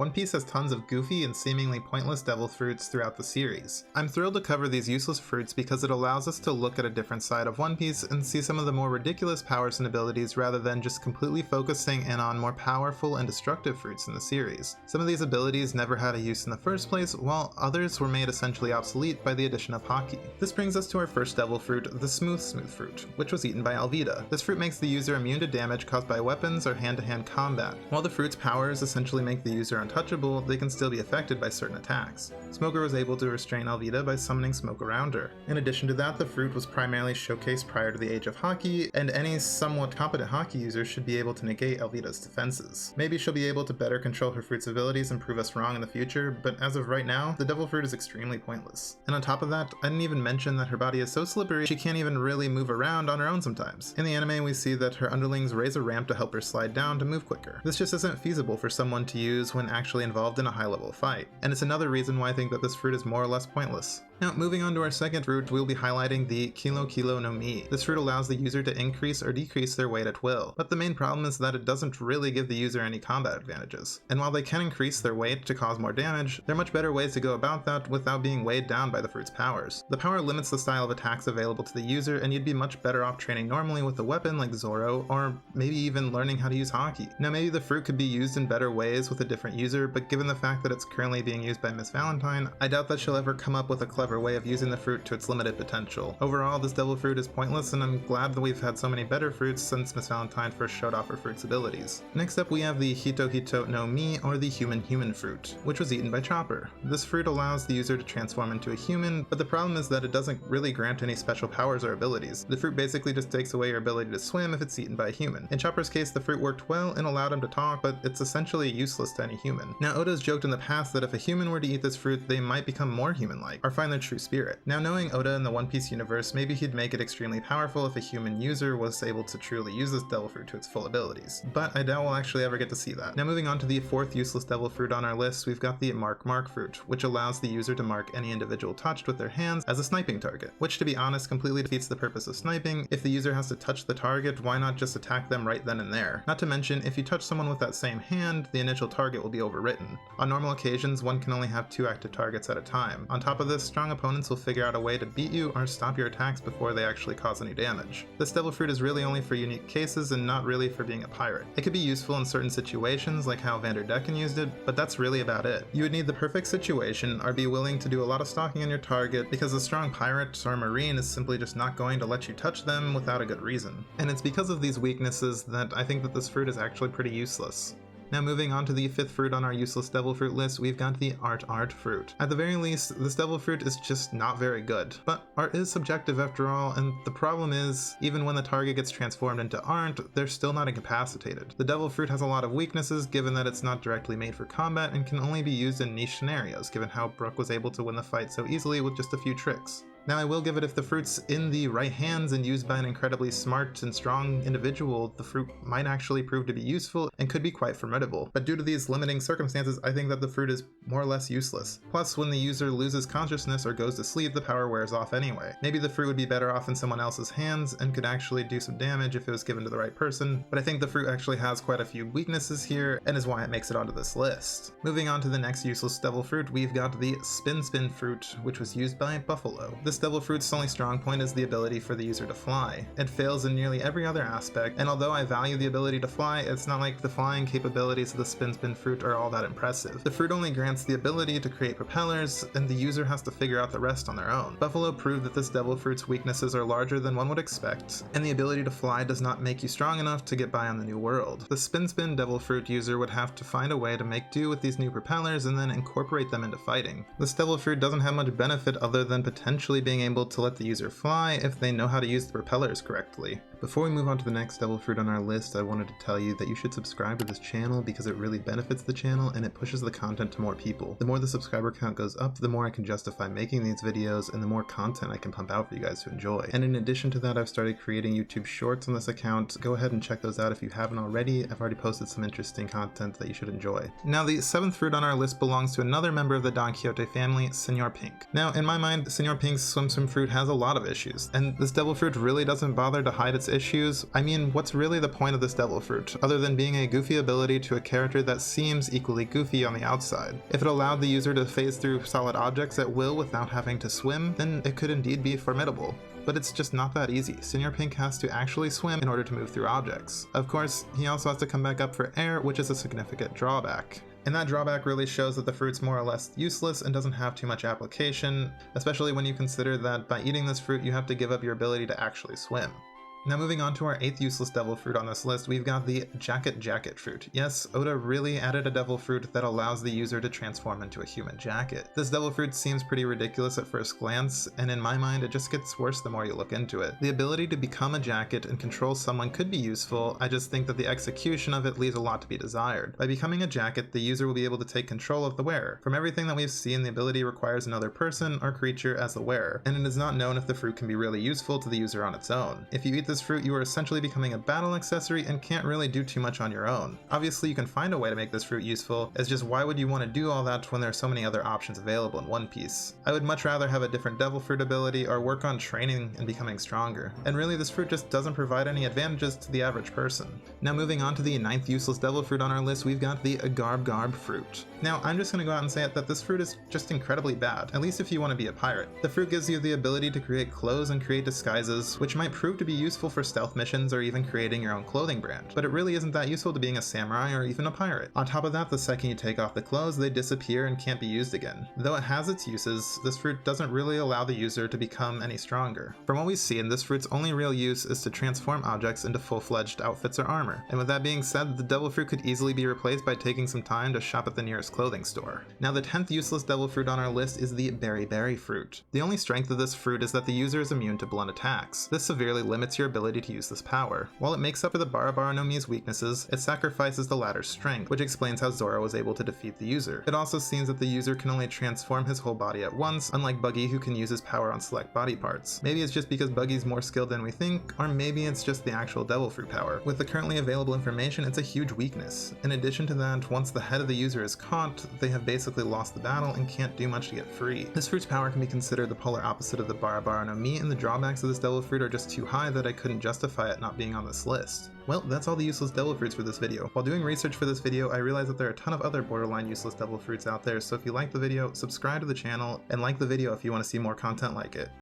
One Piece has tons of goofy and seemingly pointless devil fruits throughout the series. I'm thrilled to cover these useless fruits because it allows us to look at a different side of One Piece and see some of the more ridiculous powers and abilities rather than just completely focusing in on more powerful and destructive fruits in the series. Some of these abilities never had a use in the first place, while others were made essentially obsolete by the addition of Haki. This brings us to our first devil fruit, the Smooth fruit, which was eaten by Alvida. This fruit makes the user immune to damage caused by weapons or hand-to-hand combat. While the fruit's powers essentially make the user untouchable, they can still be affected by certain attacks. Smoker was able to restrain Alvida by summoning smoke around her. In addition to that, the fruit was primarily showcased prior to the age of Haki, and any somewhat competent Haki user should be able to negate Alvida's defenses. Maybe she'll be able to better control her fruit's abilities and prove us wrong in the future, but as of right now, the devil fruit is extremely pointless. And on top of that, I didn't even mention that her body is so slippery she can't even really move around on her own sometimes. In the anime, we see that her underlings raise a ramp to help her slide down to move quicker. This just isn't feasible for someone to use when actually involved in a high-level fight, and it's another reason why I think that this fruit is more or less pointless. Now, moving on to our second fruit, we'll be highlighting the Kilo no Mi. This fruit allows the user to increase or decrease their weight at will, but the main problem is that it doesn't really give the user any combat advantages. And while they can increase their weight to cause more damage, there are much better ways to go about that without being weighed down by the fruit's powers. The power limits the style of attacks available to the user, and you'd be much better off training normally with a weapon like Zoro, or maybe even learning how to use Haki. Now, maybe the fruit could be used in better ways with a different user, but given the fact that it's currently being used by Miss Valentine, I doubt that she'll ever come up with a clever way of using the fruit to its limited potential. Overall, this devil fruit is pointless, and I'm glad that we've had so many better fruits since Miss Valentine first showed off her fruit's abilities. Next up, we have the Hito no Mi, or the human fruit, which was eaten by Chopper. This fruit allows the user to transform into a human, but the problem is that it doesn't really grant any special powers or abilities. The fruit basically just takes away your ability to swim if it's eaten by a human. In Chopper's case, the fruit worked well and allowed him to talk, but it's essentially useless to any human. Now, Oda's joked in the past that if a human were to eat this fruit, they might become more human-like, or find their true spirit. Now, knowing Oda in the One Piece universe, maybe he'd make it extremely powerful if a human user was able to truly use this devil fruit to its full abilities, but I doubt we'll actually ever get to see that. Now, moving on to the fourth useless devil fruit on our list, we've got the Mark fruit, which allows the user to mark any individual touched with their hands as a sniping target, which, to be honest, completely defeats the purpose of sniping. If the user has to touch the target, why not just attack them right then and there? Not to mention, if you touch someone with that same hand, the initial target will be overwritten. On normal occasions, one can only have 2 active targets at a time. On top of this, strong opponents will figure out a way to beat you or stop your attacks before they actually cause any damage. This devil fruit is really only for unique cases and not really for being a pirate. It could be useful in certain situations, like how Vanderdecken used it, but that's really about it. You would need the perfect situation or be willing to do a lot of stalking on your target, because a strong pirate or marine is simply just not going to let you touch them without a good reason. And it's because of these weaknesses that I think that this fruit is actually pretty useless. Now, moving on to the fifth fruit on our useless devil fruit list, we've got the art fruit. At the very least, this devil fruit is just not very good. But art is subjective after all, and the problem is, even when the target gets transformed into art, they're still not incapacitated. The devil fruit has a lot of weaknesses, given that it's not directly made for combat and can only be used in niche scenarios, given how Brook was able to win the fight so easily with just a few tricks. Now, I will give it, if the fruit's in the right hands and used by an incredibly smart and strong individual, the fruit might actually prove to be useful and could be quite formidable. But due to these limiting circumstances, I think that the fruit is more or less useless. Plus, when the user loses consciousness or goes to sleep, the power wears off anyway. Maybe the fruit would be better off in someone else's hands and could actually do some damage if it was given to the right person, but I think the fruit actually has quite a few weaknesses here and is why it makes it onto this list. Moving on to the next useless devil fruit, we've got the Spin fruit, which was used by Buffalo. This devil fruit's only strong point is the ability for the user to fly. It fails in nearly every other aspect, and although I value the ability to fly, it's not like the flying capabilities of the Spin fruit are all that impressive. The fruit only grants the ability to create propellers, and the user has to figure out the rest on their own. Buffalo proved that this devil fruit's weaknesses are larger than one would expect, and the ability to fly does not make you strong enough to get by on the new world. The Spin devil fruit user would have to find a way to make do with these new propellers and then incorporate them into fighting. This devil fruit doesn't have much benefit other than potentially being able to let the user fly if they know how to use the propellers correctly. Before we move on to the next devil fruit on our list, I wanted to tell you that you should subscribe to this channel because it really benefits the channel and it pushes the content to more people. The more the subscriber count goes up, the more I can justify making these videos and the more content I can pump out for you guys to enjoy. And in addition to that, I've started creating YouTube shorts on this account. Go ahead and check those out if you haven't already. I've already posted some interesting content that you should enjoy. Now, the seventh fruit on our list belongs to another member of the Don Quixote family, Senor Pink. Now, in my mind, Senor Pink's Swim Swim fruit has a lot of issues, and this devil fruit really doesn't bother to hide its issues. I mean, what's really the point of this devil fruit, other than being a goofy ability to a character that seems equally goofy on the outside? If it allowed the user to phase through solid objects at will without having to swim, then it could indeed be formidable. But it's just not that easy. Senior Pink has to actually swim in order to move through objects. Of course, he also has to come back up for air, which is a significant drawback. And that drawback really shows that the fruit's more or less useless and doesn't have too much application, especially when you consider that by eating this fruit you have to give up your ability to actually swim. Now moving on to our 8th useless devil fruit on this list, we've got the Jacket fruit. Yes, Oda really added a devil fruit that allows the user to transform into a human jacket. This devil fruit seems pretty ridiculous at first glance, and in my mind it just gets worse the more you look into it. The ability to become a jacket and control someone could be useful, I just think that the execution of it leaves a lot to be desired. By becoming a jacket, the user will be able to take control of the wearer. From everything that we've seen, the ability requires another person or creature as the wearer, and it is not known if the fruit can be really useful to the user on its own. If you eat this fruit, you are essentially becoming a battle accessory and can't really do too much on your own. Obviously you can find a way to make this fruit useful, it's just why would you want to do all that when there are so many other options available in One Piece? I would much rather have a different devil fruit ability or work on training and becoming stronger. And really this fruit just doesn't provide any advantages to the average person. Now moving on to the 9th useless devil fruit on our list, we've got the Garb fruit. Now I'm just going to go out and say it that this fruit is just incredibly bad, at least if you want to be a pirate. The fruit gives you the ability to create clothes and create disguises, which might prove to be useful for stealth missions or even creating your own clothing brand, but it really isn't that useful to being a samurai or even a pirate. On top of that, the second you take off the clothes, they disappear and can't be used again. Though it has its uses, this fruit doesn't really allow the user to become any stronger. From what we've seen, this fruit's only real use is to transform objects into full-fledged outfits or armor. And with that being said, the devil fruit could easily be replaced by taking some time to shop at the nearest clothing store. Now the 10th useless devil fruit on our list is the Berry fruit. The only strength of this fruit is that the user is immune to blunt attacks. This severely limits your ability to use this power. While it makes up for the Barabara no Mi's weaknesses, it sacrifices the latter's strength, which explains how Zoro was able to defeat the user. It also seems that the user can only transform his whole body at once, unlike Buggy who can use his power on select body parts. Maybe it's just because Buggy's more skilled than we think, or maybe it's just the actual devil fruit power. With the currently available information, it's a huge weakness. In addition to that, once the head of the user is caught, they have basically lost the battle and can't do much to get free. This fruit's power can be considered the polar opposite of the Barabara no Mi, and the drawbacks of this devil fruit are just too high that I couldn't justify it not being on this list. Well, that's all the useless devil fruits for this video. While doing research for this video, I realized that there are a ton of other borderline useless devil fruits out there, so if you liked the video, subscribe to the channel, and like the video if you want to see more content like it.